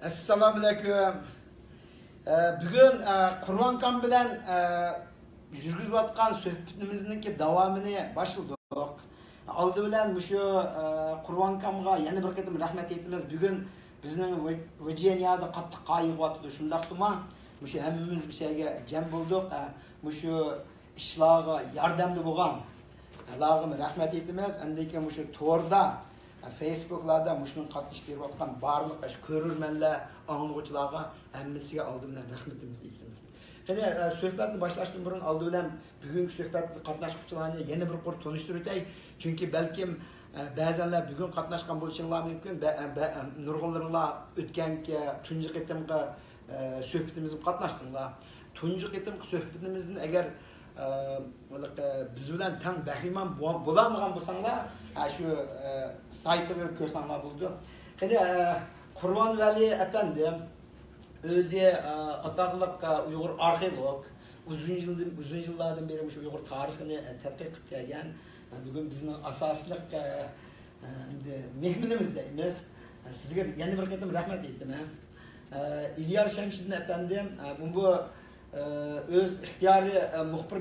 Assalomu alaykum. Bugun Qur'on bilan yurgizayotgan suhbatimizningki davomini boshladik. Oldi bilan shu Qur'onga yana bir qatim rahmat aytamiz. Bugun bizning Virginiyada qattiq qayg'uyapti. Shundaqmi? Shu hammamiz bir şeyga jam bo'ldik. Shu ishlarga yordamda bo'lgan. Allohga rahmat aytamiz. Endi shu to'rda Facebook'larda muşunun qatnashib berayotgan barliq ko'rurmanlar, anglag'uvchilarga hammasiga oldi bilan rahmatimizni aytamiz. Qani suhbatni boshlashdan burun oldi bilan bugungi suhbatni qatnashuvchilarni yana bir qor tanishtirib o'tay. Chunki balkim ba'zanlar bugun qatnashgan bo'lishinglar mumkin. Nurg'unlarlar o'tganki tunji qitimga suhbatimizga qatnashdinglar. Tunji qitimga suhbatimizni agar biz bilan tang bahriman bo'lamagan bo'lsanglar, shu saytga ko'rsanglar bo'ldi. Qani Qur'on Vali efendim o'zi ataqliq Uyg'ur arxeolog, uzun yillardan beri shu Uyg'ur tarixini tadqiq qilib kelgan. Bugun bizning asosliq mehmonimizda emas. Sizga yana bir qatim rahmat aytaman. İlyas Şemşidin efendim bu öz ixtiyari muxbir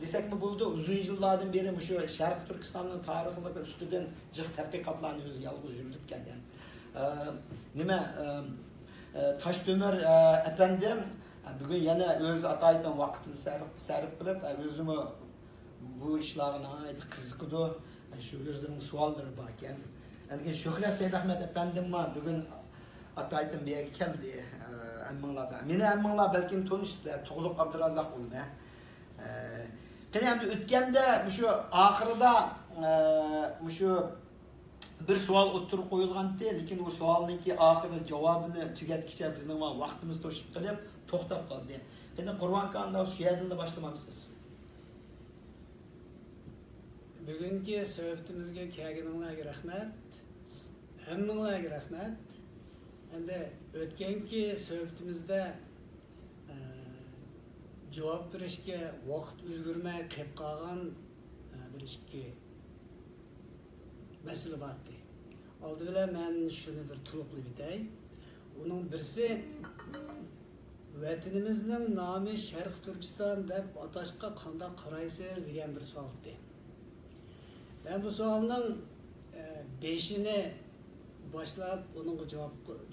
desakmi bo'ldi. Uzun yillardan beri shu Sharq Turkistonning tarixi ustidan jiq tadqiqotlarni o'zi yolg'iz yuritib kelgan. Nima Toshtemir efendim bugun yana o'z ataydan vaqtini sarf qilib, o'zimi bu ishlarga qiziqdi. Shu o'zining savollari bor ekan. Endi Shuhrat Saidahmed efendim bugun ataydan bir yerga keldi. Meni ammanlar belki tanışsızlar, Tuğluk Abdurrazak olma. Qani o'tganda shu oxirida shu bir savol o'tirib qo'yilgandi, lekin u savolninki oxirida javobini tugatgicha bizning vaqtimiz to'shib qilib to'xtab qoldi. Endi Qur'onga shu yerdan boshlamamsiz. Bugungi suhbatimizga kelganinglarga rahmat. Hammanglarga rahmat. Endi o'tgangi suhbatimizda javob berishga vaqt ulgurmay qolib qolgan bir ikki masala bor edi. Oldi bilan men shuni bir to'liqlab o'tay. Uning birisi vatanimizning nomi Sharq Turkiston deb atashga qanday qaraysiz degan bir savol edi. Ben bu savolning beshini başlayıp onun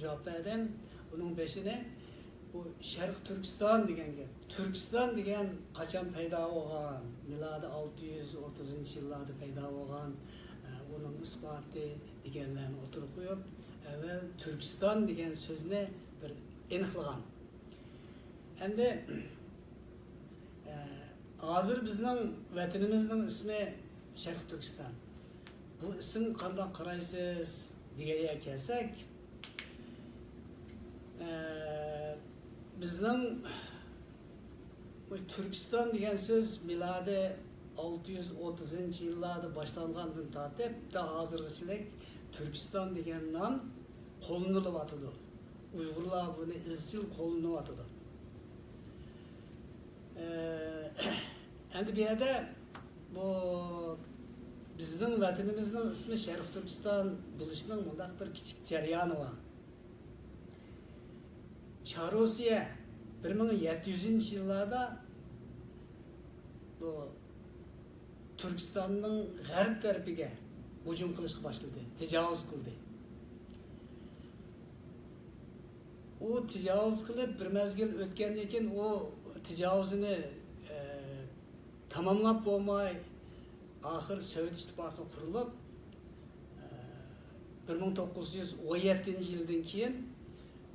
cevap verdim. Onun beşine bu Şarkı Türkistan degen gap. Türkistan degen kaçan payda olgan, miladi 630 yıllarda payda olgan, onun ispatı degenlerini oturup koyup, evvel Türkistan degen sözüne bir eniqlagan. Endi hazır bizning vatanimizning ismi Şarkı Türkistan. Bu isim qanday qaraysiz diye kelsak, bizning Türkiston degan so'z miladi 630 yillarda boshlangandan tortib ta hozirgacha Türkiston degan nom qo'llanilyotdi. Uyg'urlar buni izchil qo'llanyotdi. Endi bu yerda bu bizning vatanimizning ismi Sharq Turkiston bo'lishining mundaq bir kichik jarayoni bor. Charusiya 1700-yillarda bu Turkistonning g'arb tarafiga hujum qilishga boshladi, tajovuz qildi. U tajovuz qilib bir mezgil o'tgandan keyin u tajovuzini tamomlab bo'lmay ahir Sovet İttifakı kurulup 1917 yıldan keyin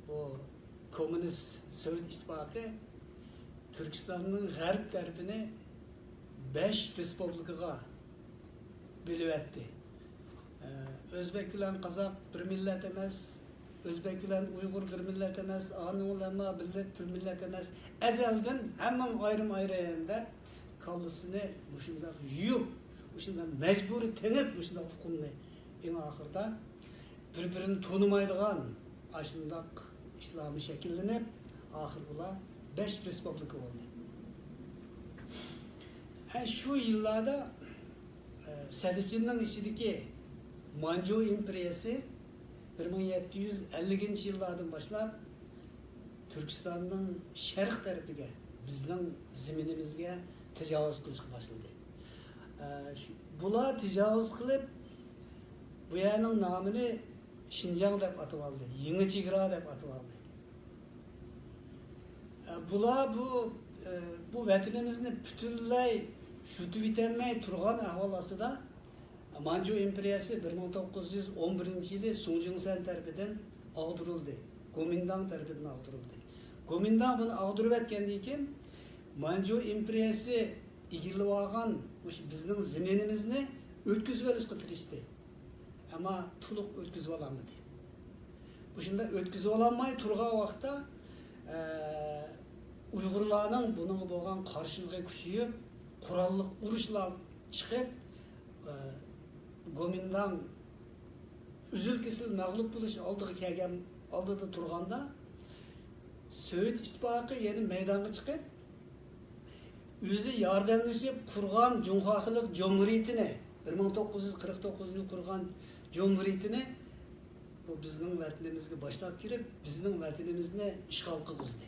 bu Komünist Sovet İttifakı Türkistan'ın g'arb tarafini 5 respublikaga bölüp etdi. O'zbek bilan Qozoq bir millat emas, O'zbek bilan Uyg'ur bir millat emas, ani ulama bir millat emas. Azaldan hamma ayrim deb kallasini shunday yuyib Şundan mecburi tenip şundan hukumni en ahırda birbirini tanımaydigan aşındak İslami şekillenip ahir bula 5 respublika oldu. Şu yıllarda Sədicinin içindeki Manchu imperiyası 1750 yıllardan başlap Türkistanның şərq tərəfigə, bizning ziminimizga təcavüz qilishga başladı. Bular təcavüz qilib, bu yerning nomini Şinjan deb atib oldi, Yangi chegara deb atib oldi. Bular bu vatanimizni butunlay shutib etolmay turgan ahvol ostida Manchu imperiyasi 1911 yili Sunjinsan tarafidan ag'dirildi, Kuomintang tarafidan ag'dirildi. Kuomintang buni ag'dirib etgandan keyin Manchu imperiyasi egilib olgan bizning zaminimizni o'tkazib olishga tirishdi. Ammo to'liq o'tkazib ololmadi. Bu shunda o'tkazib ololmay turgan vaqtda Uyg'urlarning bunga bo'lgan qarshiligi kuchayib, qurolli urushlar chiqib, Kuomintang uzil-kesil mag'lub bo'lish oldiga kelgan, oldida turganda Sovet ittifoqi yana maydonga chiqib, o'zi yordamlashib qurgan Jumhuriyat Jumhuriyatini 1949 yil qurgan Jumhuriyatini bu bizning vatanimizga boshlab kirib, bizning vatanimizni ishg'ol qildi.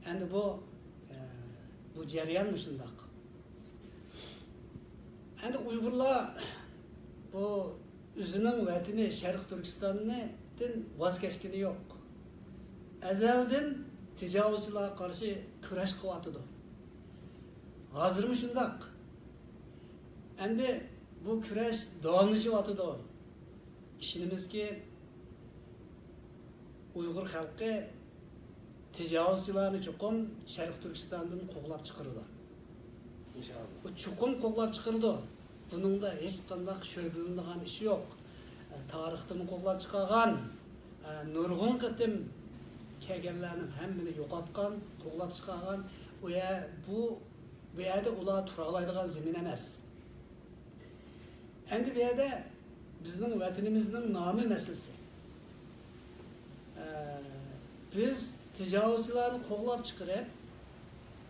Endi bu jarayon shundoq. Endi Uyg'urlar bu o'zining vatani Sharq Turkistondan voz kechgani yo'q. Azaldan tejovuzchilarga qarshi kurash qilyotdi. Hozirmi shundoq. Endi bu kurash davomlashyapti. İşinimizki Uyg'ur xalqi tejovuzchilarni chuqur Sharq Turkistondan qo'g'lab chiqardi. İnşallah. Bu chuqur qo'g'lab chiqardi. Buningda hech qanday sho'rbilinadigan ish yo'q. Tarixdan qo'g'lab chiqargan, nurg'un qatim kelganlarning hammani yo'qotgan, qo'g'lab chiqargan, bu yerda ular tura oladigan zamin emas. Endi bu yerda bizning vatanimizning nomi masalasi. Biz tejovuzchilarni qo'g'lab chiqarib,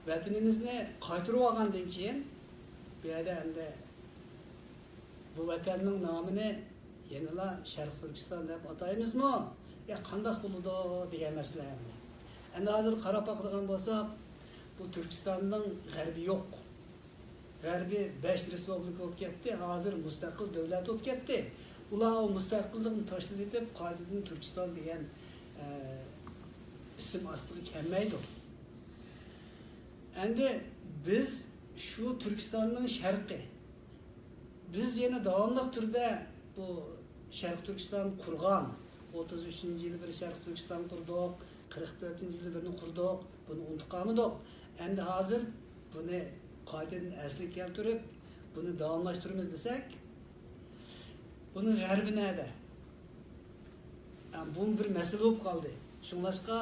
vatanimizni qaytarib olgandan keyin bu yerda endi bu vatanning nomini yanala Sharq Turkiston deb ataymizmi? Qanday bo'ladi degan masala. Endi hozir qarab baqadigan bo'lsak, bu Turkistonning g'arbi yo'q. G'arbi 5 respublika bo'lib ketdi, hozir mustaqil davlat bo'lib ketdi. Ular o mustaqillikni tashlab etib, qaytadan Turkiston degan ism ostiga kelmaydi. Endi biz shu Turkistonning sharqi, biz yana davomli turda bu Sharq Turkiston qurgan, 33-yili bir Sharq Turkiston qurdik, 44-yili birini qurdik, buni unutqanmidik. Endi hozir buni qaytadan asliga keltirib, buni davomlashtiramiz desak, bunun g'arbi nerede? Bu bir mesele bo'lib qoldi. Shunlashqa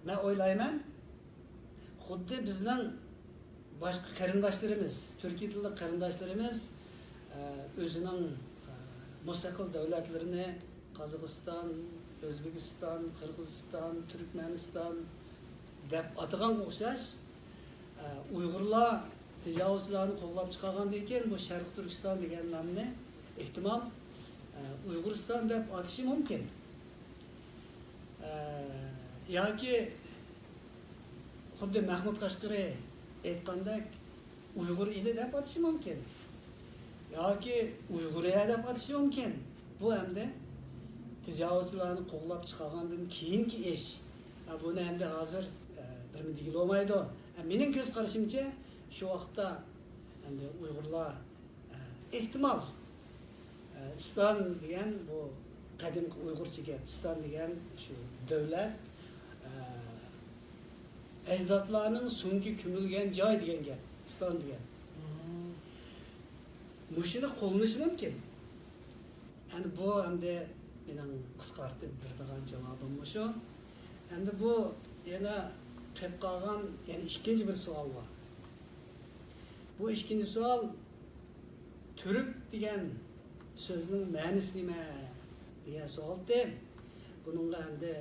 men o'ylayman, xuddi bizning boshqa qarindoshlarimiz, Turkiy tilli qarindoshlarimiz o'zining mustaqil davlatlarini Qozog'iston, O'zbekiston, Qirg'iziston, Turkmaniston deb atagan o'xshash, Uyg'urlar tejovuzchilarni qo'g'lab chiqargandan keyin bu Sharq Turkiston degan nomni ehtimal Uyg'uriston deb atashi mumkin. Yoki xuddi Mahmud Qashqari aytgandek Uyg'ur eli deb atashi mumkin. Yoki Uyg'uriya deb atashi mumkin. Bu endi tejovuzchilarni qo'g'lab chiqargandan keyingi ish. Buni endi hozir birmi deyil olmaydi. Mening ko'z qarashimcha shu vaqtda endi Uyg'urlar ehtimal İslam degan bu qadimgi Uyg'urcha gap, İslam degan shu davlat ajdodlarning so'nggi ko'milgan joy degan gap, İslam degan. Mushuni qo'llanishi mumkin. Endi bu endi mening qisqartib beradigan javobim shu. Endi bu yana qolib qolgan yana ikkinchi bir savol bor. Bu ikkinchi savol Türk degan sözünün ma'nosi nima degan savolda, buningga endi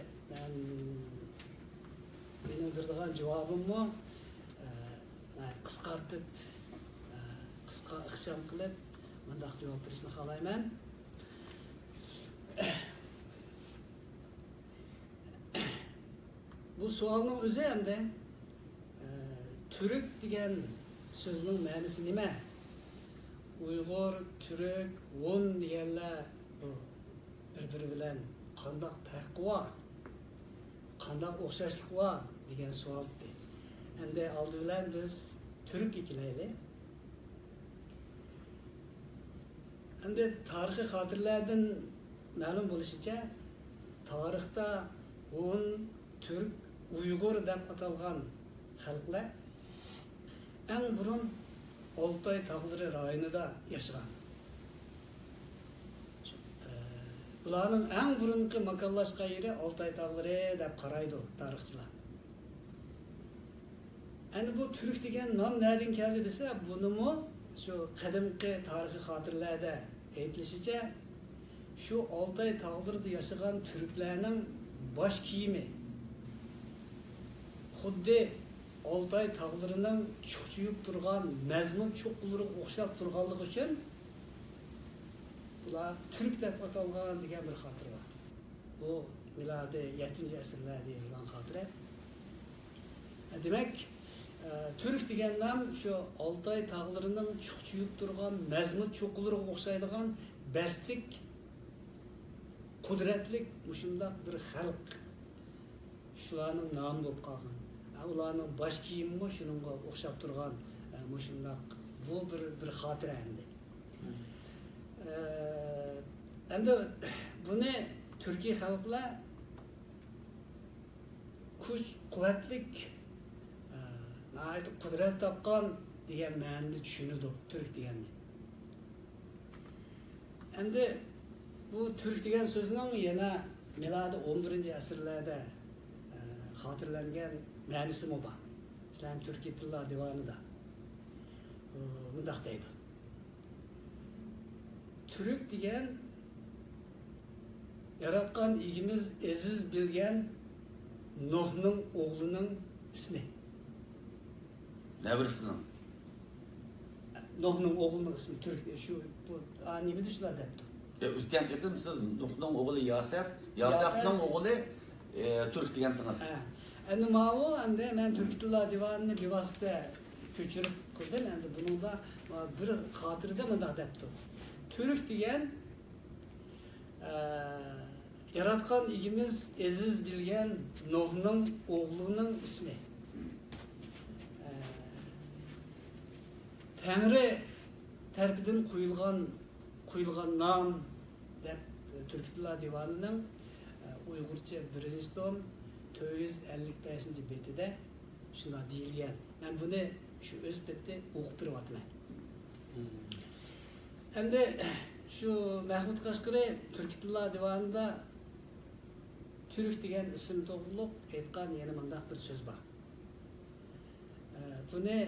mening beradigan javobimmi qisqartib, qisqa ixcham qilib, bundaq javob berishni xohlayman. bu sualning o'zi hamda Türk degan so'zning ma'nosi nima? Uyg'ur, Türk, Hun deganlar bu bir-biri bilan qanday farqi bor? Qanday o'xshashlik bor degan savoldi. Endi oldi bilan biz Türk'e kelaylik. Endi tarixiy xotirlardan ma'lum bo'lishicha, tarixda Hun, Türk, Uyg'ur deb atalgan xalqlar eng burun Oltay tog'lari rayonida yashagan. Bularning eng burungi makonlashgan yeri Oltay tog'lari deb qaraydi tarixchilar. Endi bu Türk degan nom nereden keldi desa, bunimi şu qadimgi tarixiy xotirlarda aytilishicha, şu Oltay tog'larida yashagan Türklarning bosh kiyimi xuddi Oltay tog'larining cho'chiyib turgan mazmun cho'qqilariga o'xshab turganligi uchun bular Türk deb atalgan degan bir xotir bor. Bu milodiy 7-asrlarda yozilgan xotira. Demak, Türk degan nom shu Oltay tog'larining cho'chiyib turgan mazmun cho'qqilariga o'xshaydigan bastik, qudratli mushundaq bir xalq. Shularning nomi bo'lib qolgan. Ularning bosh kiyimi shuningga o'xshab turgan mushundaq bu bir xotira endi. Endi buni Turkiy xalqlar kuch, quvvatlik, qudrat topgan degan ma'noda tushunadi Türk deganda. Endi bu Türk degan so'zning yana milodiy 11-asrlarda xotirlangan ma'nosi bor. Islom Turkiy tillar divanida bunday deydi. Türk degan yaratgan egimiz Aziz bilgan Nuhning o'g'lining ismi. Ne birisinin? Nuhning o'g'lining ismi Türk. Shu bu nima deyishlar debdi. O'tgan ketim siz Nuhning o'g'li Yasef, Yasefning o'g'li Türk degan tınız. Endi ma'u endi men Turkiy tillar divanini bevosita ko'chirib qildim. Endi buningda bir xotirada bunday debdi. Türk degan yaratgan egimiz Aziz bilgan Nuhning o'g'lining ismi. Tangri tarafidan qo'yilgan nom deb Turkiy tillar divanining Uyg'urcha 1-tom 455-betida shunday deyilgan. Men buni shu o'z betda o'qib beryapman. Endi shu Mahmud Qashqari Turkiy tillar divanida Türk degan ism to'g'riliq aytgan yana mundaq bir so'z bor. Buni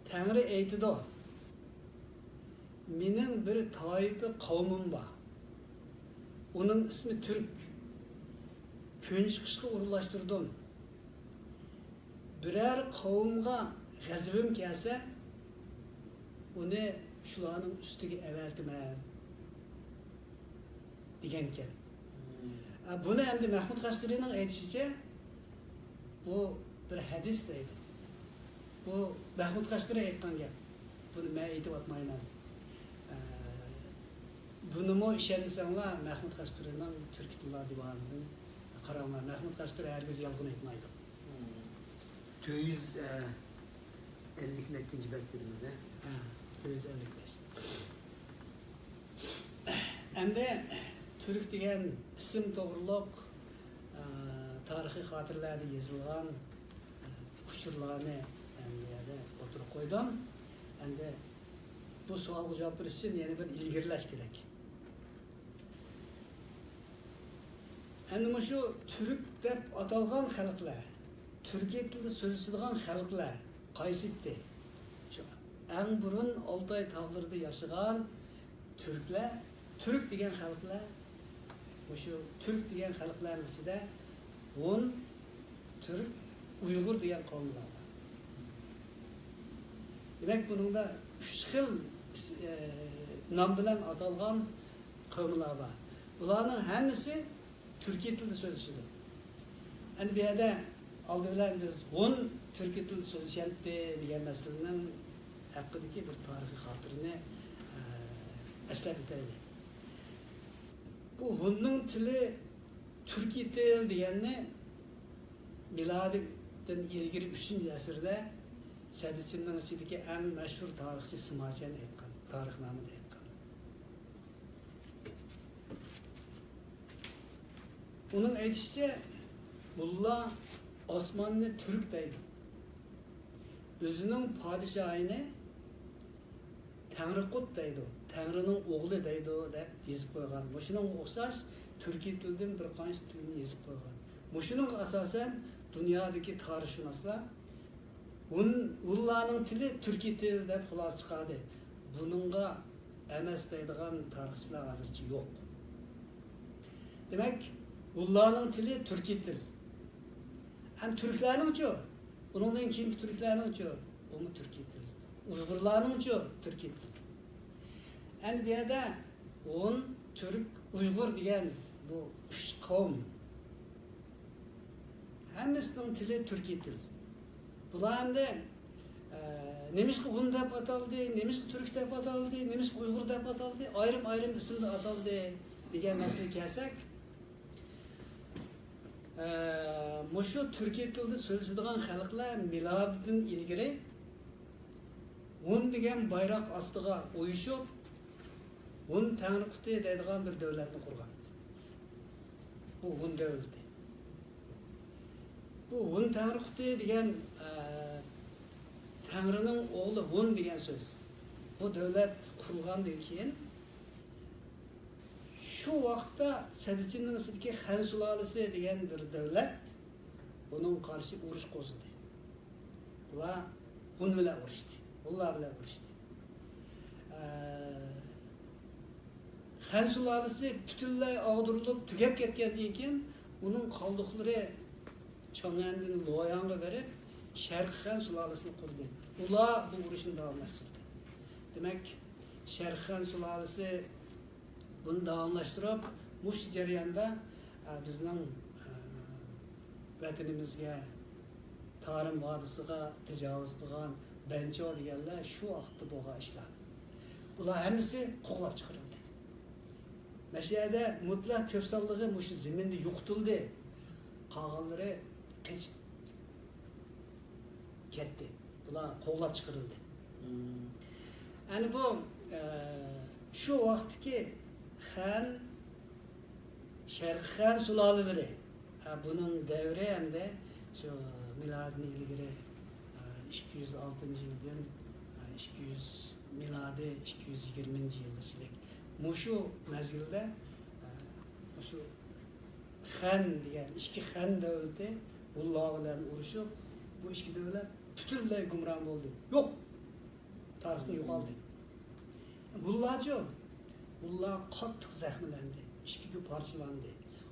Tangri aytdi. Mening bir toifa qavmim bor. Uning ismi Türk. Kun chiqishga urinlashtirdim. Biror qavmga g'azabim kelsa, uni shularning ustiga avatman degan ekan. Buni endi Mahmud Qashqarining aytishicha bu bir hadis deydi. Bu Mahmud Qashqari aytgan gap. Buni men aytib o'tmayman. Bunimi ishonsanglar Mahmud Qashqarining Turkiy tillar divanidan qaranglar. Mahmud Qashqari hargiz yolg'on aytmaydi. 450-nechinchi bet dedimiz, 455. Endi Türk degan ism to'g'riliq tarixiy xotirlarda yozilgan uchurlarni endi o'tirib qo'ydim. Endi bu savolga javob berish uchun yana bir ilgirlash kerak. Endi shu Türk deb atalgan xalqlar, Turkiy tilda so'zlaydigan xalqlar qaysiti? Shu eng burun Oltay tog'larida yashagan Türklar, Türk degan xalqlar, shu Türk degan xalqlarning ichida Hun, Türk, Uyg'ur degan qavmlar bor. Demak, buningda 3 xil nom bilan atalgan qavmlar var. Bularning hammasi Türkiye tilida so'zlashadi. Endi bu yerda oldi bilan biz 10 Türkiye tilida so'zlashyapti degan masalaning haqidagi bir tarixiy xotirani eslab o'taylik. Bu Hunning tili Türkiye tili deganni milodidan ilgari 3-asrda Sadichinning ichidagi eng mashhur tarixchi Simochan aytgan, tarixnomada aytgan. Uning aytishicha, Mulla Osmanlı Türk deydi. Özünün padişahını Tanrıkut deydi. Tanrı'nın oğlu deydi deb yazıp koygan. Muşunun o'xshash Türkiye tilidan bir qancha tilni yazıp koygan. Muşunun asasen dünyadaki tarixshunoslar Ulla'nın tili Türkiye tili deb xulosa chiqadi. Bununla emas deydigan tarixchilar hozircha yo'q. Demek Ulla'nın tili Türkiye tili. Hem Türklerning-chi, uningdan keyingi Türklerning-chi, uni Türkiye tili. Uyg'urlarning-chi, Türkiye tili. Endi bu yerda Türk, Uyg'ur degan bu 3 qavm hammasining tili Türkiye tili. Bular endi nemishqa Hun deb ataldi, nemishqa Türk deb ataldi, nemishqa Uyg'ur deb ataldi, ayrim ismda ataldi degan narsaga kelsak, Muşu Türkiye tilida so'zlaydigan xalqlar milodidan ilgari Hun degan bayroq ostiga o'yishib, Hun Tanrıquti deydigan bir davlatni qurgan. Bu Hun davlati. Bu Hun Tanrıquti degan Tanrı'nın oğlu Hun degan so'z. Bu davlat qurilgandan keyin şu vaqtda Sadichinning ichidagi Xan sulolasi degan bir davlat bunun qarshi urush qo'zg'adi. Ular Hun bilan urushdi. Ular bilan urushdi. Xan sulolasi butunlay og'dirilib tugab ketgandan keyin uning qoldiqlari Chang'andan Loyangga berib Sharq Xan sulolasini qurdi. Ular bu urushni davomlashtirdi. Demak, Sharq Xan sulolasi bunu davomlashtirib, mush jarayonda bizning vatanimizga, Tarim vodiysiga tajovuz qilgan Bancho deganlar shu vaqtda bo'lgan ishlar. Ular hammasi qo'g'lab chiqarildi. Mashiyada mutlaq ko'p sonligi mush zaminda yo'qtildi. Qolganlari qechib ketdi. Ular qo'g'lab chiqarildi. Yani bu şu vaqtki Xan, Sharq Xan sulolalari, bunun davri hamda shu milodni ilgari 206-yildan 200 milodi 220-yilgacha mushu mazgilda shu Xan degan ikki Xan davlati Ullo bilan urushib, bu ikki davlat butunlay gumron bo'ldi. Yo'q. Tarixni yo'qoldi. Ullarchi Ular qattiq zaxmlandi, ikkiga parchalandi.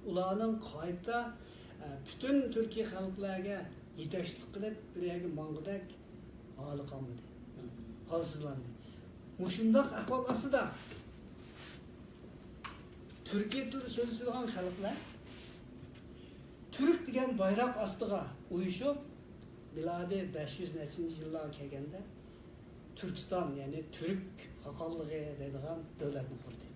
Ularning qayta bütün Türkiye xalqlarga yetakchilik qilib, birga mang'idak holi qolmadi. Holsizlandi. Mushundaq ahvol ostida Türkiye tilida so'zlaydigan xalqlar Türk degan bayroq ostiga uyushib, milodiy 500-yillarga kelganda Türkiston, ya'ni Türk xalqligi deydigan davlatni qurdi.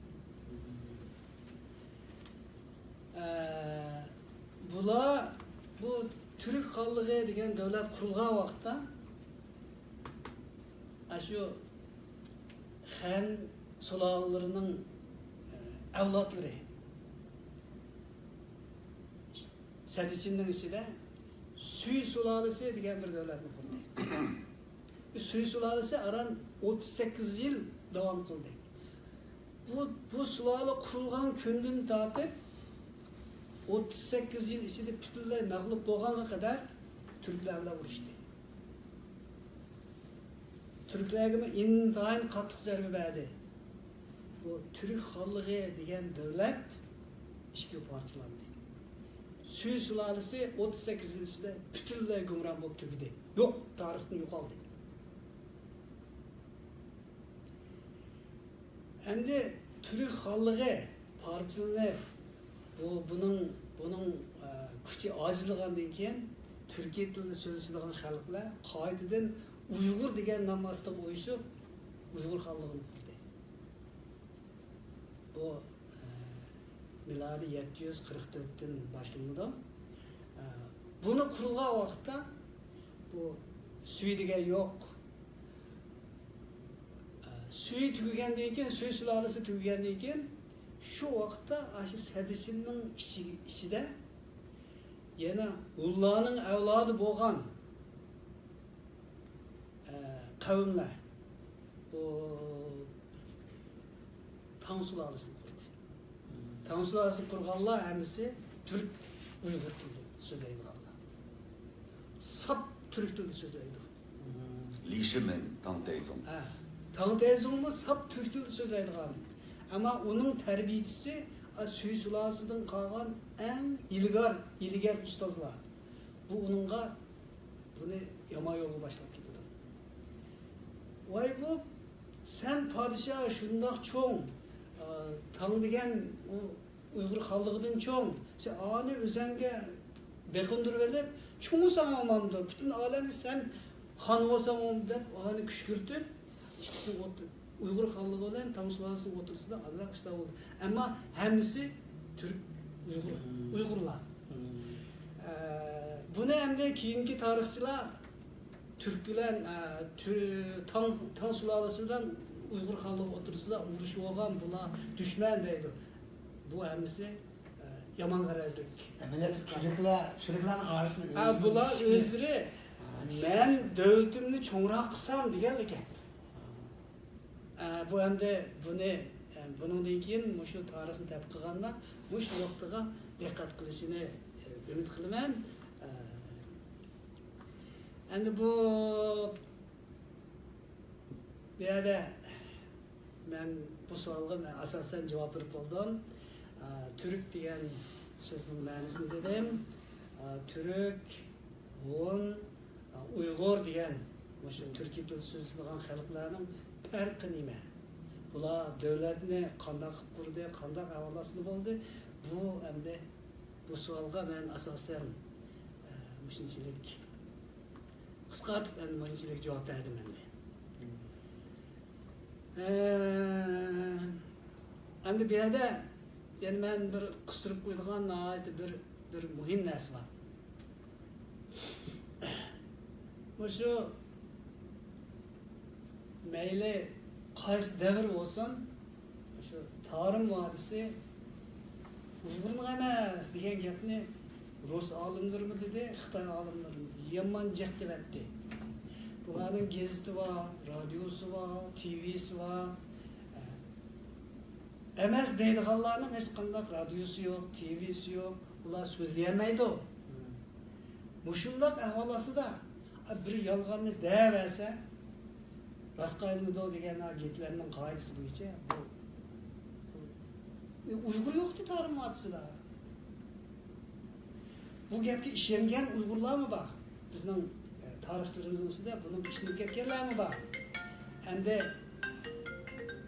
Bular bu Türk xalqligi degan davlat qurilgan vaqtda shu Xan sulolalarining avlodlari Sadichinning ichida Suy sulolasi degan bir davlatni qurdi. Suy sulolasi aran 38 yil davom qildi. Bu sulola qurilgan kundan tortib 38 yil ichida butunlay mag'lub bo'lganga qadar turklar bilan urushdi. Turklarga intayin qattiq zarba berdi. Bu Türk xalqligi degan davlat ikkiga parchalandi. Suy sulolasi 38 yil ichida butunlay gumron bo'lib tugadi. Yo'q, tarixni yo'qoldi. Endi Türk xalqligi parçalanıp bunun kuchi ojizlagandan keyin Türkiye tilida so'zlaydigan xalqlar qaytadan Uyg'ur degan nom ostiga o'yishib Uyg'ur xalqligini qurdi. Bu miladi 744'ten başlandı. Bunu kurulgan vaqtda bu suy degan yo'q. Suy tugagandan keyin, suy sulolasi tugagandan keyin shu vaqtda shu Sadichinning ichida yana Ullahning avlodi bo'lgan qavmlar bu Tang sulolasini qurdi. Tang sulolasini qurganlar hammasi Türk Uyg'ur tilida so'zlaydiganlar. Sap Türk tilida so'zlaydi. Li Shimen, Tang Taizong. Tang Taizong'u sap Türk tilida so'zlaydigan. Ama onun terbiyecisi Suy sulasından kalgan en ilgar ustazlar. Bu onunla bunu yama yolu başlayıp gidiyor. Vay bu sen padişah şundak çoğun Tang degen Uygur halkıdın çoğun sen ani özenge bekundur verip çoğu sana olmamdır. Bütün alemi sen han olsam deyip ani küşkürtüp Uygur halkı olan Tang sulasının oturusunda azrak işte oldu. Ama hemisi Türk Uygurlar. Bunu hem de keyinki tarihçiler Türkler Tang sulalısından Uygur halkı oturusunda uğraşı olan buna düşman deydi. Bu hemisi yaman garazlık. Millet çocukların arasında Bular özleri ben devletimni çoğurak kısam diyenlik. Bu hem de bunun keyin şu tarixni tadqiq qilganda shu vaqtga diqqat qilishini umid qilaman. Endi bu yerda men bu savolga asosan javob berib bo'ldim. Türk degan so'zning ma'nosini dedim. Türk, Hun, Uyg'ur degan shu Türkiye tilida so'zlaydigan xalqlarning farqi nima? Bular devletini qanday qilib qurdi, qanday avalasini bo'ldi? Bu endi bu savolga men asosan shunchalik qisqartib shunchalik javob berdim endi. Endi bu yerda yani men bir qistirib qo'ydigan bir muhim narsa bor. Shu mayli qaysi davr bo'lsin, shu Tarim vodisi Uyg'urning emas degan gapni Rus olimlarimi dedi, Xitoy olimlarimi yomon jiq deb aytdi. Bularning gazeti bor, radiosi bor, TV'si bor. Emas deydiganlarning hech qanday radiosi yo'q, TV'si yo'q, ular so'zlayolmaydi. Mushundaq ahvolasida bir yolg'onni deyaversa Rasqaylı'da degan gaplarning qoidasi bo'yicha Uyg'ur yo'qdi Tarim vodisida. Bu gapga ishongan Uyg'urlarmi bor? Bizning tarixchilarimizning ichida buni ishonib ketganlarmi bor? Endi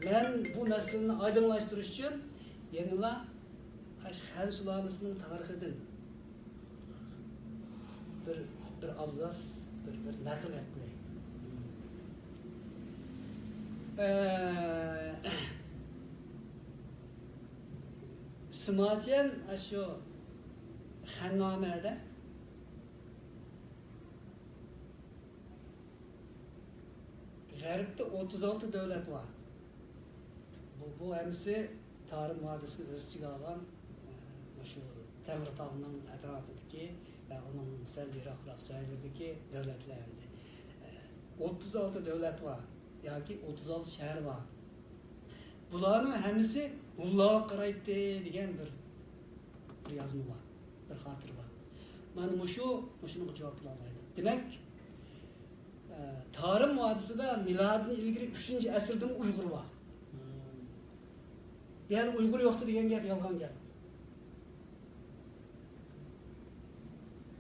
men bu masalani oydinlashtirish uchun yanada Xan sulolasining tarixidan bir abzas bir naql qilib qo'yay. Smachen şu Xannamede G'arbda 36 devlet var. Bu hemsi Tarim vadisini öz ichiga olgan şu Temurtog'ning atrofidagi va uning sal yiroqroq joylardagi davlatlar. 36 devlet var. Yoki 36 shahar var. Bularning hammasi Ullahga qaraydi degan bir yozma bor, bir xotir bor. Mana shuni javob qila olmaydi. Demak, Tarim vodisida miloddan ilgari 3-asrdan Uyg'ur bor. Yani Uyg'ur yo'qdi degan gap yolg'on gap.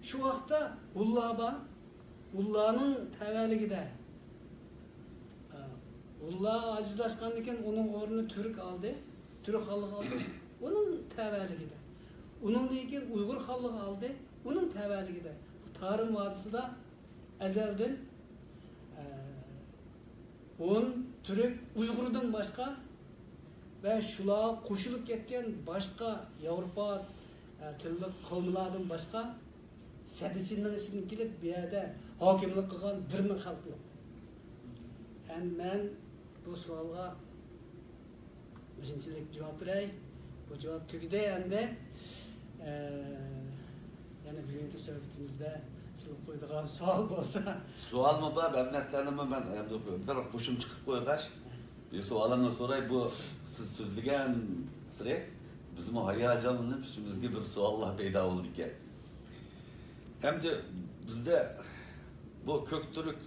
Shu vaqtda Ullah bor. Ullahning tavalligida Ullah acizlaşkandan keyin onun o'rnini Türk aldı. Türk xalqı aldı. Onun təvəllüdü. Onun deyken Uygur halkı aldı. Onun təvəllüdü. Bu Tarım Vadisi da ezelden on Türk Uygur'dan başka ve şula koşulup ketken başka Avrupa türlü kavimlerden başka Sedici'nin ismini kilip bir yerde hakimlik kılan bir min halk yok. Yani ben bu sualga üçüncülük cevap vereyim. Bu cevap tügüde yani de yani bugünkü sohbetimizde siz koyduğun sual olsa Sual mı bu? Ben neslerime ben bir taraf kuşum çıkıp koygaç. Bir sualını soray bu siz sözlügen süre bizim o hayacanlanıp üstümüzde bir suallar peyda oldu ki. Hem de bizde bu Köktürk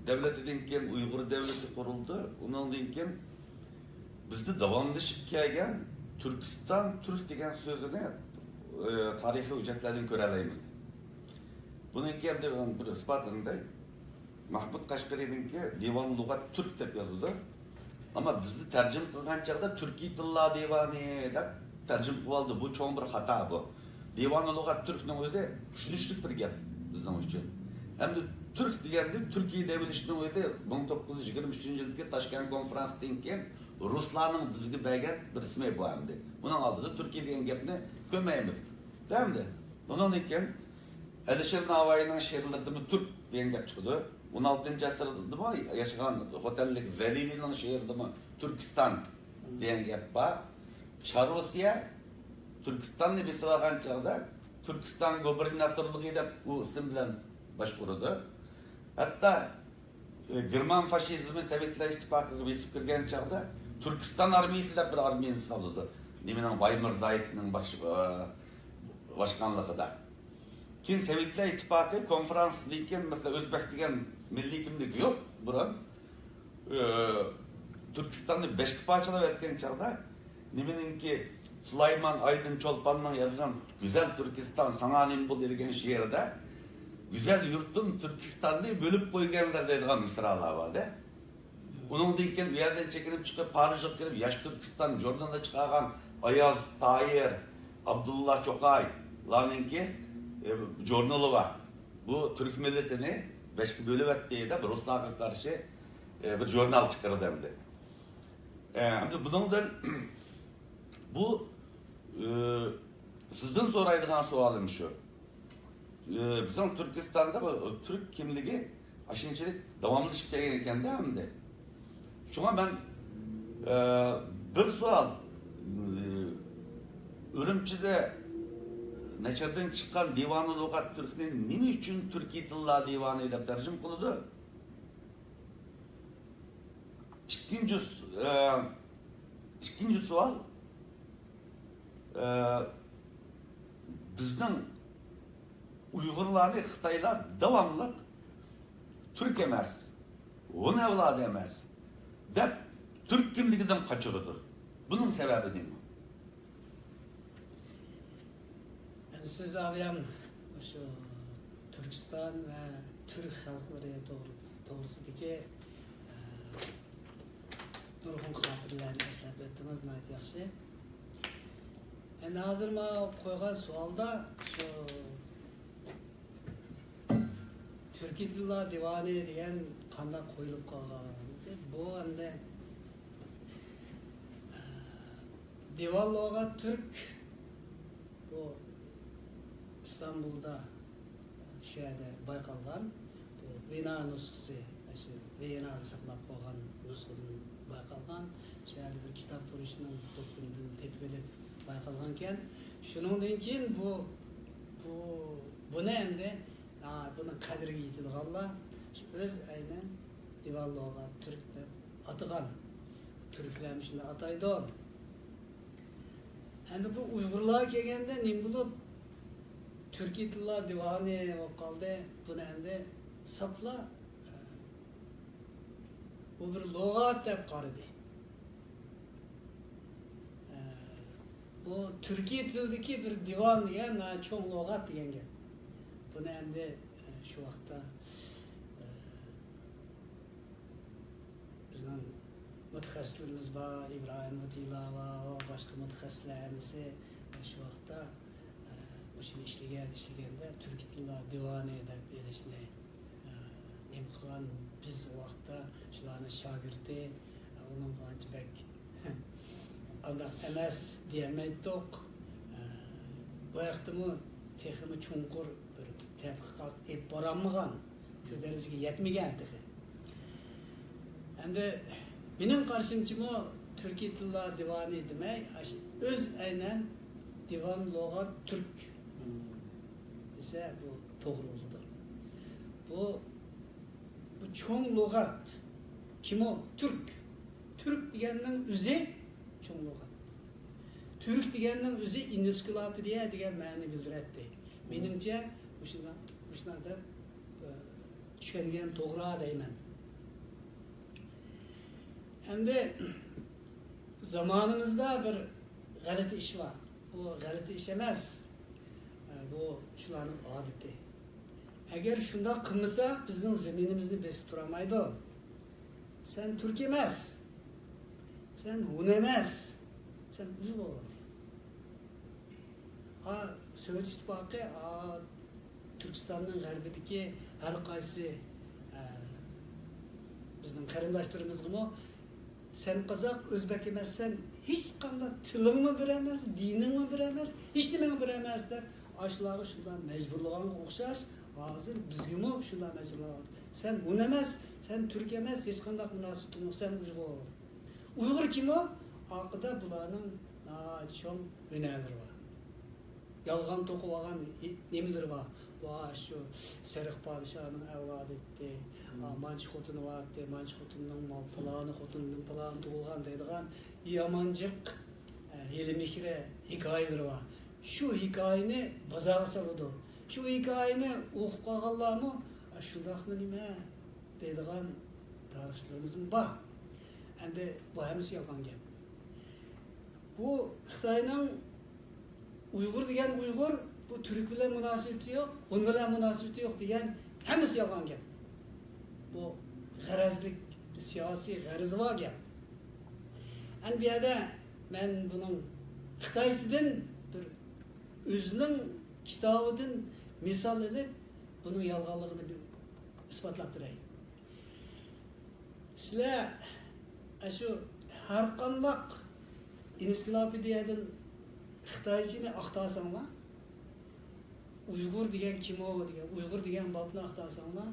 devleti dinken Uygur devleti kuruldu. Onun dinken bizde davamlaşıp gelgen Türkistan, Türk degen sözünü tarihi hüccetlerden görebiliriz. Bunun ki hem de bir ispatında Mahmut Kaşgari'ninki Divan Lugat Türk dep yazıldı. Ama bizde tercüm kılgan çağda Türkiye Tilla Divanı dep tercüm kıldı. Bu çoğun bir hata bu. Divan Lugat Türk'ün özü düşünüşlük bir gap bizden için. Hem de Türk degende Türkiye devletinin özü 1923 yıldaki Taşkent konferansından keyin Ruslarning bizga bergan bir ismi bu hamdi. Bunun altında Türkiye degan gapni ko'maymiz. Değil mi? Ondan keyin Alisher Navoiyning she'rlarida Türk degan gap chiqdi. 16 asrda yaşagan Hotellik Velilining she'rida Türkistan degan gap bor. Chorvasiya Türkistanni besib olgan chog'da Türkistan gubernatorligi deb bu isim bilan boshqardi. Hatta German faşizmi Sovetlar İttifakı'na besib kirgan chog'da Türkistan armiyasi deb bir armiyani soldi. Nimening Baymirzayevning başkanligida. Keyin Sovetlar İttifakı konferans deyken mesela Özbek degan milliy kimlik yo'q burun. Türkistanni beşki parçalab etgan chog'da nimeningki Süleyman Aydın Çolpan'ın yazgan Güzel Türkistan sana nim bul degan she'rida Güzel yurttum Türkistan'ı bölüp koyganlar deydigan misralar var de. Onun deyken bir yerden çekilip çıkıp Paris'e gelip Yaş Türkistan Jordan'da çıkargan Ayaz, Tahir, Abdullah Çokay larninki jurnalı var. Bu Türk milletini beşki bölüp ettiği de Ruslar'a karşı bir jurnal çıkardı hem de. Hem de bundan bu sizden soraydıgan sualım şu. Bizim Türkistan'da bu Türk kimliği aşınçılık devamlaşıp gelirken değil mi de? Şuna ben bir sual Ürümçi'de neçerden çıkan Divan-ı Lugat Türk'ün nime için Türkiye Tilla Divanı ile tercüm kılıdı? İkinci sual bizden Uygurlarni Xitaylar devamlı Türk emas, onun evladı emas deb Türk kimligidan kaçırdı. Bunun sebebi değil mi? Yani siz abiyam şu Türkistan ve Türk halkları doğrusundaki nurgun hatırlarını eslep ettiniz nayet yaxşı. Yani hazır ma koygan sualda şu Türkiye Tilla Divanı degan qanday qo'yilib qolgan. Bu endi Divan Lugat Türk bu İstanbul'da şu yerda bayqalgan. Bu Viyana nusxası, şu Viyana'da saqlab qo'ygan nusxadan bayqalgan. Şu yerda bir kitap turishning to'pindan tetkilib bayqalgan ekan. Shuningdan keyin buni endi buni qadriga yetadiganlar o'z aynan Divan Lugat Türk deb atagan. Türklarni shunday ataydi. Endi bu Uyg'urlar kelganda nima bo'lib Türkiye Tilla Divanı qoldi. Buni endi saqla bu bir lug'at deb qaradi. Bu Türkiye tilidagi bir divan degan cho'ng lug'at degan gap. Buni endi shu vaqtda bizning mütehassislerimiz var, İbrahim Mutila var, başka mütehassislerimiz şu vakta bu işini işlegende Türk Dili Divanı edip erişine imkan biz o vakta şuların şagirdi onun acibek Allah emes diyemeydik. Bu vaktimı teximi çunkur bir tədqiqat et baranmıgan, şu dereceye yetmegen tehi. Hem de benim karşımcıma Türkiye Dili Divanı demek, öz aynen divan logat Türk dese bu doğru oldu. Bu çoğun logat kim o? Türk. Türk degenden üze çoğun logat. Türk degenden üze İndiskülapediye degen ma'ni bildiretti. Menimce bu şunlarda düşkenigen doğru deymen. Hem de zamanımızda bir galati iş var. Bu galati iş emas. Bu şuların adeti. Eğer şunda kılmasa bizning zeminimizni besib turamaydi. Sen Türk emas. Sen Hun emas. Sen Uyg'ur. Sovet İttifaqı Türkistan'ın g'arbidagi har qaysi bizning qarindoshlarimiz sen Kazak, Özbek emassan, hiç qanday tilingni bir emas, diningni bir emas, hech nimangni bir emas deb ashulari shundan majburlaganga o'xshash, hozir bizgimi shundan majburlayapti. Sen Hun emas, sen Türk emas, hech qanday munosabating yo'q, sen Uyg'ur. Uyg'ur kim o? Aqida bularning cho'ng o'nalari bor. Yolg'on to'qib olgan nemalari bor. Va şu Serix Padişah'ın evladı etti, manç xotunu var etti, manç xotunun falanı xotunun falan tuğulgan deydiğen yamancık, yelimikire hikayeleri var. Şu hikayeni bazağa salıdı. Şu hikayeni uğup kalganlar mı? Şundaklı nime deydiğen tarihçilerimizin var. Hem de bu hemisi yalan gel. Bu Xitay'ın Uygur degen Uygur, bu Türk bilen münasebeti yok, Hun bilen münasebeti yok diyen hemisi yalan gel. Bu garazlik, siyasi garizı var gel. En bir yerde ben bunun Xitay'sından bir özünün kitabıdan misal edip bunun yalganlığını bir ispatlap durayım. Sizler şu her kandak ensiklopediyadan Xitaycını aktarsanlar, Uygur degen kim o degen, Uygur degen batını aktarsanlar,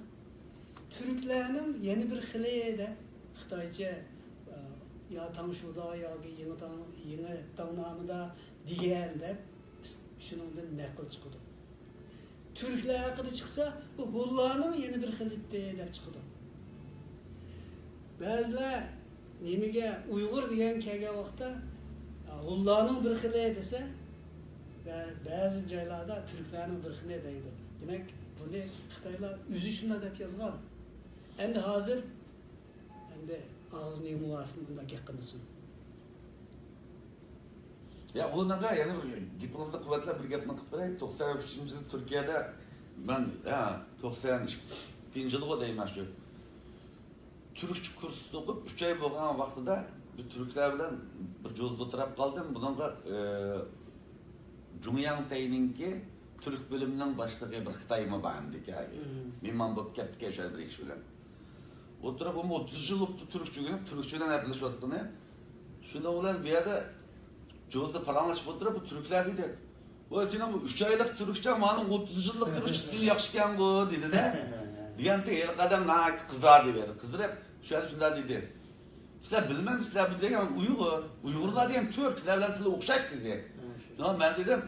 Türklerinin yeni bir xileye de Xitayca ya Tangşu'da ya yeni Tangnamı'da diyen de şunundan nakıl çıkıdı. Türkler hakkında çıksa bu Hunlarının yeni bir xilette de çıkıdı. Bazılar nemige Uygur degen kelgen vaqtda Hunlarının bir xileye dese ve bazı joylarda Türklerinin bir xileye deydi. Demek bunu Xitaylar özü şunda dep yazgan. Endi hozir endi ağzını yumuvarsın bunda geqqimisin. Ya bundan yani diplomatik kuvvetler bir gapni qilib beray. 93-yil Turkiyada ben 92-yilda deyman shu. Türkçe kursda o'qib 3 oy bo'lgan vaqtida bir Türkler bilan bir jo'zda o'tirib qoldim. Bunga Jungyang Tayninki Türk bölümünün başlığı bir Xitay'ımı beğendik yani. Mimman bo'lib ketdik o'sha bir ish bilan. O'tirib 30 yil o'tdi Türkçe günü, Türkçeden gaplashayotgani. Shunda ular bu yerda jo'zda paranglashib o'tirib, bu Türkler dedi. "Voy, sening bu 3 oylik Türkçe, mening 30 yillik Türkçe yaxshi ekan bu" dedi-da. Deganda el qadam nayt qizar deb berdi. Qizdirib, shunda dedi. "Sizlar bilmaysizlar bu degan Uyg'ur, Uyg'urlar degan Türk, sizlar bilan tili o'xshash" dedi. Ben dedim,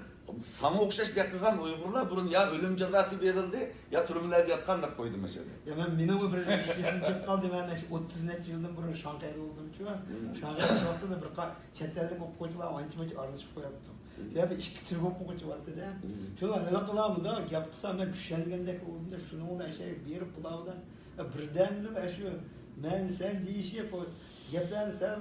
sana o'xshash gap qilgan Uyg'urlar burun ya o'lim jazosi berildi, ya turmalarda yotgan deb qo'ydim o'sha. Ya men mening bir ishim kelib qoldi, men 30 yildan burun Shanxayda bo'ldim-ku. Shanxayda vaqtida bir chet ellik o'quvchilar ancha-muncha aralashib qo'yapti. Ya bir ikki Türk o'quvchi bor-da. Shular nima qilamda, gap qilsam men tushungandek o'zimda shuni o'na şey berib qulog'idan birdamda shu men sen deyishib gaplarni sen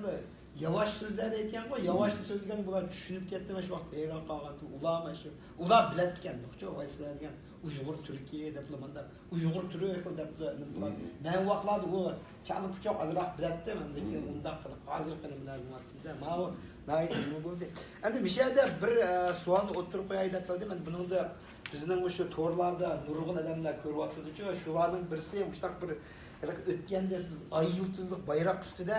yavaş sözler ekan qo'y, yavaş so'zlarni bular tushunib ketdi, mana shu vaqt hayron qolgandim. Ular mana shu, ular biladi ekan-ku, vaysizlar degan Uyg'ur Turkiya deb manda Uyg'ur Turk deb bular. Men vaqtlarda u chalib pichoq azroq biladi, men unda qilib hozir qilib biladim. Mana nayt nima bo'ldi. Endi bir yerda bir savolni o'tirib qo'yay deb qildim. Men buningda bizning o'sha to'rlarda nurg'un odamlar ko'ryapti-ku, shularning birisi mushtaq bir o'tganda siz ay yulduzlik bayroq ustida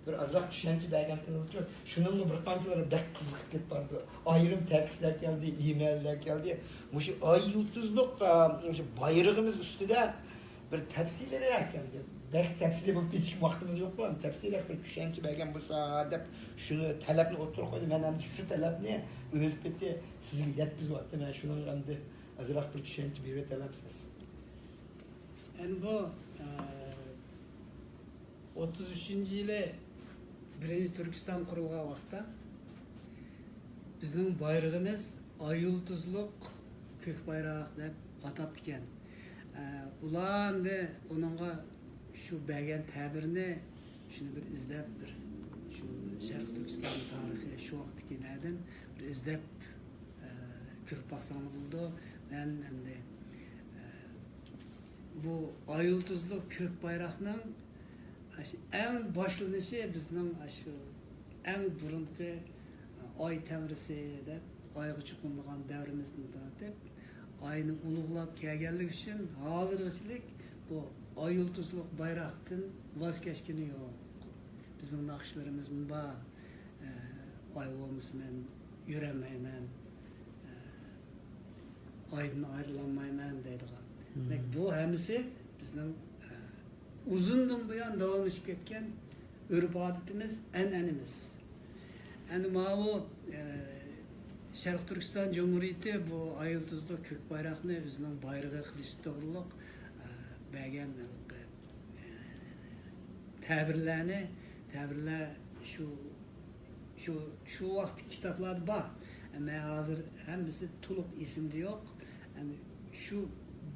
bir azroq tushuncha berganingizcha shuningni bir qanchalari bak qiziqib ketib bordi. Ayrim tekstlar keldi, e-maillar keldi. O'sha ay yulduzlik o'sha bayrog'imiz ustida bir tafsillar keldi. Bak tafsili bo'lib ketishga vaqtimiz yo'q-ku. Tafsillar bir tushuncha bergan bo'lsa deb shuni talabni o'tirib qo'ydim. Men ham shu talabni o'z bitta sizga yetkazyapman. Men shuni ham azroq bir tushuncha berib talabsiz. Endi bu 33-yili birinchi Turkiston qurilgan vaqtda bizning bayrog'imiz ay yulduzliq ko'k bayroq deb atab ekan. Ular endi uningga shu bergan ta'birni shuni bir izlab bir shu Sharq Turkiston tarixi shu vaqtdagilardan bir izlab ko'rib baxsam bo'ldi. Men endi bu ay yulduzliq ko'k bayroqning en başlanışı bizning shu en burungi ay tamrisi deb ayga chiqilgan davrimizni deb ayni ulug'lab kelganlik uchun hozirgichilik bu ay yulduzliq bayroqdan voz kechgani yo'q. Bizning naqshlarimiz bor. Ay olmasam yuramayman. Aydan ayrılanmayman deydigan. Bu hammasi bizning uzundan buyon davom etib ketgan urf odatimiz, an'anamiz. Endi mana bu Sharq Turkiston Jumhuriyati bu ay yulduzli ko'k bayroqni o'zining bayrog'i qilish to'g'riliq bergan ta'birlar shu vaqt kitoblarda bor. Ammo hozir hammasi to'liq esimda yo'q. Endi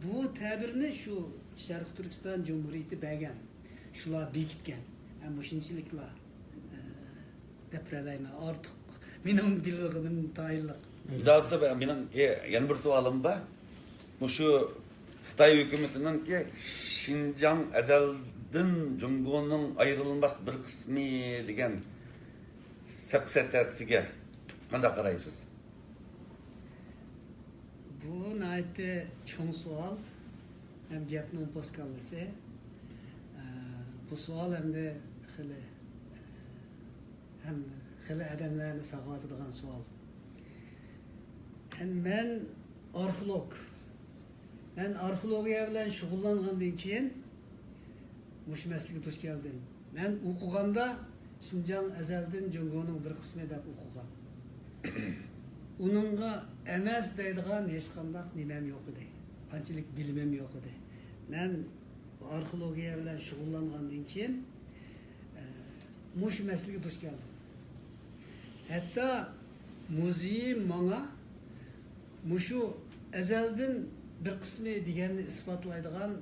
bu ta'birni shu Sharq Turkiston Jumhuriyati bergan. Shular bekitgan. Ham shunchaliklar deb bilaman. Ortiq mening bilg'anim tayinliq. Daha benim yana bir savolim bor. Shu Xitoy hukumatininki Xinjiang azaldan Jungoning ayrilmas bir qismi degan sapsatasiga qanday qaraysiz? Bu nayte cho'ng savol. Hem gapning poskallisi. Bu savol hamda xili odamlarni sag'otadigan savol. Men arxeolog. Men arxeologiya bilan shug'ullangandan keyin mush masalaga duch keldim. Men o'qiganda Xinjiang azaldan Jungoning bir qismi deb o'qigan. Uningga emas deydigan hech qanday nimam yo'q edi. Qanchalik bilimim yo'q edi. Men arxeologiya bilan shug'ullangandan keyin mush masalaga duch keldim. Hatta muzey menga mushu azaldan bir qismi deganni isbotlaydigan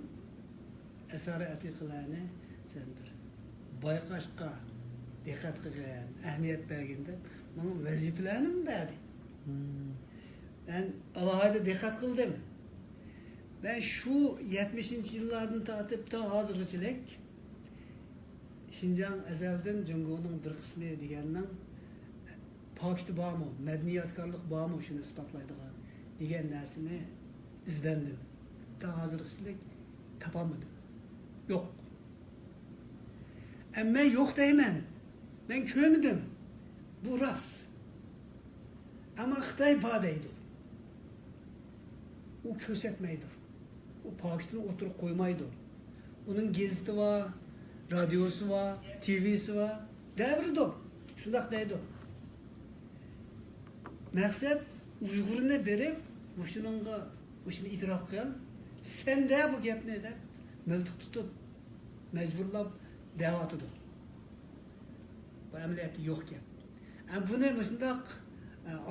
asar atiqalarni sen bir bayqashqa diqqat qilgan, ahamiyat berganda menga vazifalarni berdi. Ben alohida diqqat qildim. Ben şu 70. yıllardan tatip ta hozirgachilik Xinjiang azaldan Jungoning bir qismi deganning pokiti bormi, madaniyatkorlik bormi shuni isbotlaydigan degan narsani izlandim. Ta hozirgachilik topolmadim. Yo'q. Amma yo'q deyman. Men ko'rmadim. Bu rost. Ama Xitoy bor deydi. U ko'rsatmaydi. U pokitini o'tirib qo'ymaydi. Uning gazeti var, radiosi var, TV'si var. Davridir. Shundaq deydi. Maqsad Uyg'urni berib, shuni e'tirof qil. Sen de bu gapni deb miltiq tutib, majburlab da'votidir. Bu amaliyoti yo'q gap. Buni shundaq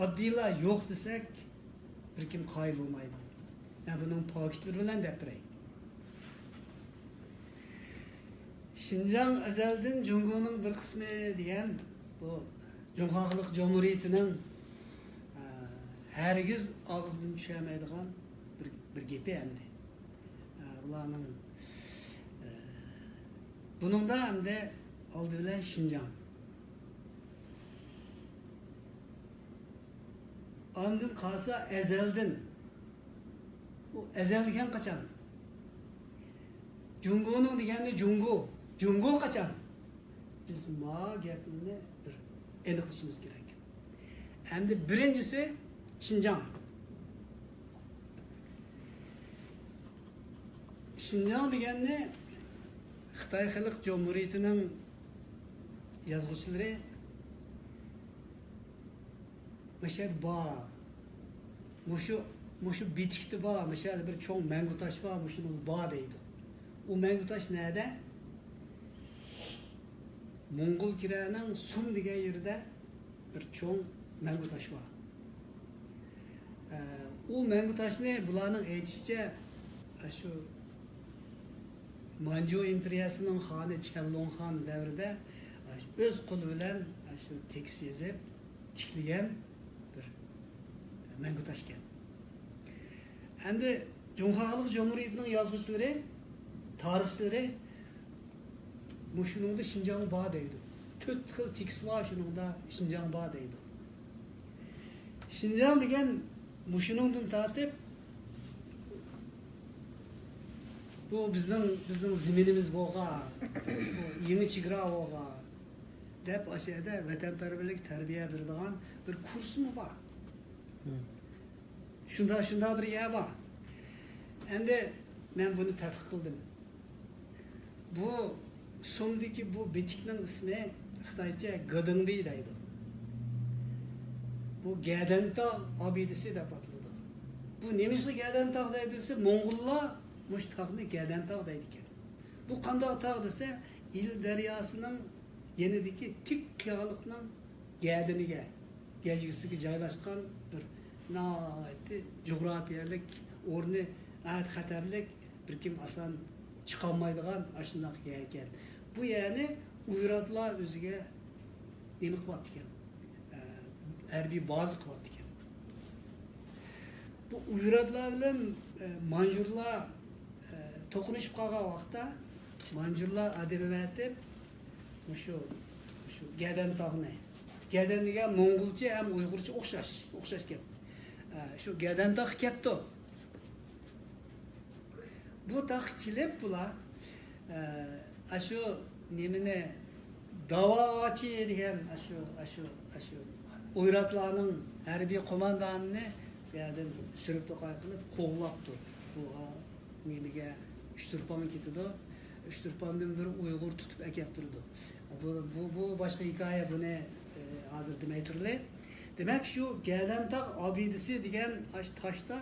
oddiylar yo'q desak, bir kim qoyil bo'lmaydi. Men buning pokitlari bilan deb turay. Xinjiang azaldan Jungoning bir qismi degan bu Cumhuriyet Cumhuriyeti'nin hergiz ağızdan düşemeydiğen bir gepi emdi. Bularning bunun da hem de aldı bilen Şinjan. Andın kalsa ezelden. Bu ezel degen kaçan? Jungo'nun degeni Jungo. Jungo kaçan? Biz ma gapini bir aniqlashimiz kerak. Endi birincisi Şinjan. Şinjan degani Xitoy Xalq Cumhuriyetining yozuvchilari Meşhur bağ, muşu bitikti bağ, meşhur bir çoğun mengutaş var, muşunun bağ deydi. O mengutaş nerede? Mongol kirenin Sum diye yerde bir çoğun mengutaş var. O mengutaş ne? Bularning aytishicha şu Manchu imperiyasının xoni Challonxon davrida o'z qo'li bilan shu tekis yezib tiklagan bir mengutaş ekan. Endi Cumhuriyet Cumhuriyetining yozuvchilari, tarixchilari shuningda Şinjan bağ deydi. 4 xil tekis var shuningda Şinjan bağ deydi. Şinjan degan shuningdan tortib bu bizning ziminimiz bo'lgan, bu yangi chegara bo'lgan deb aşağıda vatanperverlik terbiye beradigan bir kurs mu var? Şunda bir yer var. Endi men buni tadqiq qildim. Bu Sumdagi bu bitikning ismi Xitoycha Gading deydi. Bu Gadantog obidasi deb ataladi. Bu nemisi Gadantog deydi desa, Mo'ng'ullar mush tog'ni Gadantog deydi ekan. Bu qanday tog' desa, Il daryosining yenidagi tik qiyoqlikning gadiniga, gajgisiga joylashgan bir nihoyatda jo'grafiyalik o'rni nihoyat xatarlik, bir kim asan chiqolmaydigan ashundoq yer ekan. Bu yerni Uyg'urlar o'ziga nima qilyapti ekan? Harbiy baza qilyapti ekan. Bu Uyg'urlar bilan Manjurlar to'qnashib qolgan vaqtda Manjurlar adabiyati şu Gadantog'ni. Gadan degan Mo'ng'ulcha ham Uyg'urcha o'xshash gap. Shu Gadantog kelibdi. Bu tog' kelib bular shu nimani Davochi degan shu Uyg'urlarning harbiy qo'mondonini yerdan surib to'qay qilib qo'g'labdi. Bu nimaga Uchturpon ketdi. Uchturpondan bir Uyg'ur tutib akab turdi. Bu boshqa hikoya, buni hozir demay turli. Demak shu Gadantog obidasi degan toshda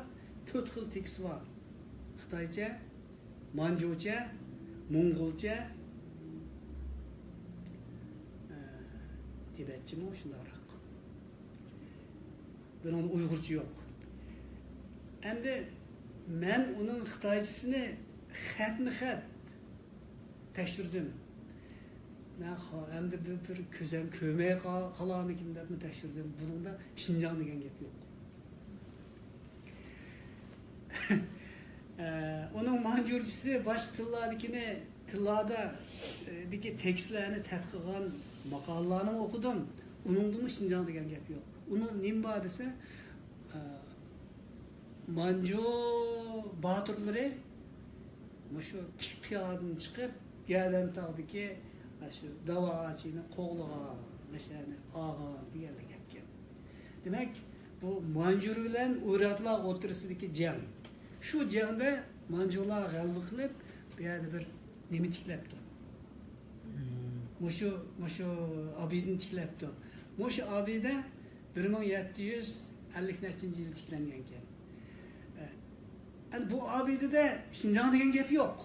4 xil tekis bor. Xitoycha, Manjucha, Mo'ng'ulcha, Tibetchimi shundoq. Buning Uyg'urcha yo'q. Endi men uning Xitoychisini xatma-xat tekshirdim. Ben hem de bir közen kömeye kalamikinde mi teşhirdim. Bunun da Şinjan degen gap yok. Onun Manjurcisi başka tıllardakini tıllarda deki tekstlerini tadqiq qilgan maqolalarni o'qidim. Uningda mı Şinjan degen gap yok. Uni nima desa Manju baturlari mushu tik qiyodan chiqib Gadantog'dagi şu dava ağacını qo'g'liga, mesela ağa deganlar gapgan. Demak, bu Manjur bilan Uyg'urlar o'rtasidagi jang. Shu jangda Manjurlar g'alaba qilib, bu yerda bir nima tiklabdi. Mushu obidni tiklabdi. Mushu obida 1750-yil tiklangan ekan. Bu obidada Şinjan degan gap yo'q.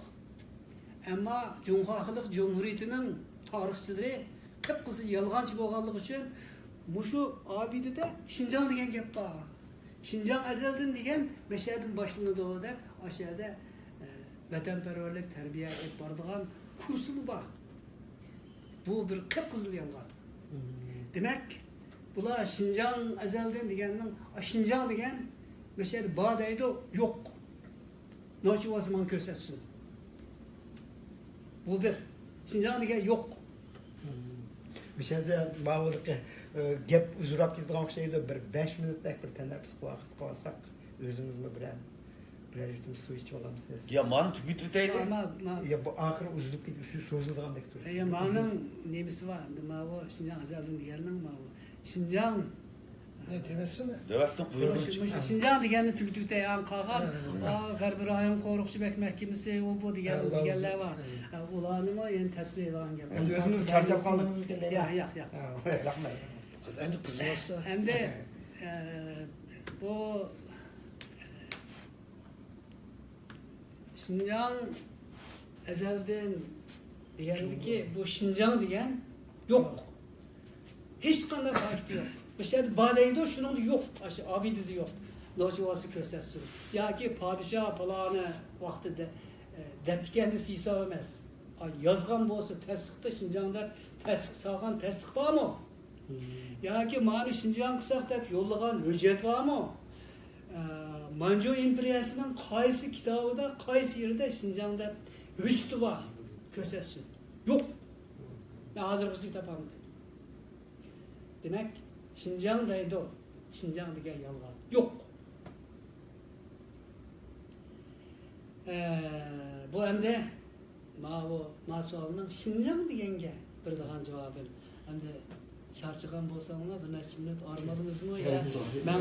Ama Cumhuriyet Cumhuriyeti'nin tarixçileri kıpkızı yalğancı bo'lganligi uchun mushu obidada Şinjan degan gap bor. Şinjan azaldan degan meshadan boshlanadi deb aşağıda vatanperverlik terbiye etib boradigan kursi bor. Bu bir kıpkızıl yalğan. Demek bular Şinjan ezelden degenin, Şinjan degen mesela badaydı yok. Noçu o zaman kösetsin. Bu bir. Şinjan degen yok. Bir şeyde bağlılık gep uzurap gittiğin şeyde bir 5 minutlik bir teneffüs kılasak özünüzle birer yutum su içip alamsınız. Ya man tükütüteydi. Ya bu ahir uzulup gidip şu sözlüğün bekliyor. Ya manın nemisi var. Ma o Şinjan ezelden degenin ma o. Şinjan Ne demesine? Devasın kuyruğunu çıkmış. Şinjan degenin tükütükte Ankara'dan Garbi rayon korukçu bek mahkemesi o bu degenler var. Ulanı mı yani tefsir edilen gibi. Endi özünüz çarçap kaldınız mı kelle? Ya. Rahmet. Az endi kızmasa. Hem de bu Şinjan ezelden diyendi ki bu Şinjan diyen yok. Hiç kanday farkı yok. Mesela badayında şunun yok. Abi dedi yok. Noçuvası kösetsin. Ya ki padişah falanı vaxtida deptikendisi hesap emez. Yazgan bolsa tasdiqda Şinjanda tasdiq salgan tasdiq barmı? Ya ki mani Şinjan qısaq deb yollagan hüccet barmı? Manju imperiyasının qaysi kitabıda, qaysi yerinde Şinjanda hücceti var kösetsin. Yok. Ben hazırlıklı tapamadım. Demek Şinjan'daydı o. Şinjan degan yalgan. Yok. Bu endi ma sualının Şinjan degenge bir degan cevabı. Endi charchagan bolsanglar bir necha minut armadingizmi? Ben